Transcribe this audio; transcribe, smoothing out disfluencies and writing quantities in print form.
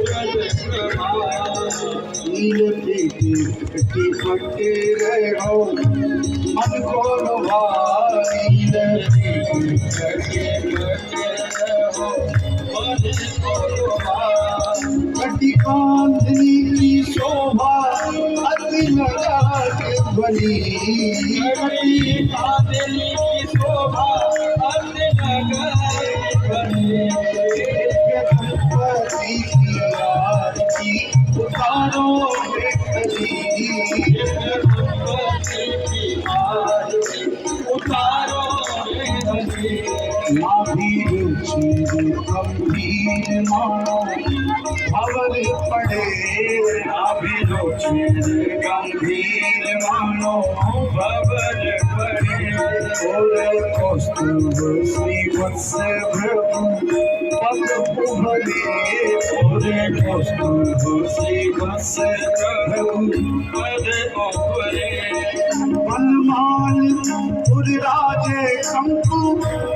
कटी पट्टे रहो मन को भारी कटी रहो कटी कांधनी की शोभा अति नगाट बनी कटी कांधनी की शोभा अति नगाट बनी गणपति की आरती उतारो गणपति की आरती उतारो महावीर क्षीर गंभीर मानो भवर पड़े महावीर क्षीर गंभीर मानो भवर पड़े और कौस्तुभ श्रीवत्स प्रभु पद उभरे और कौस्तुभ श्रीवत्स प्रभु पद उभरे वनमाल राजे कंकु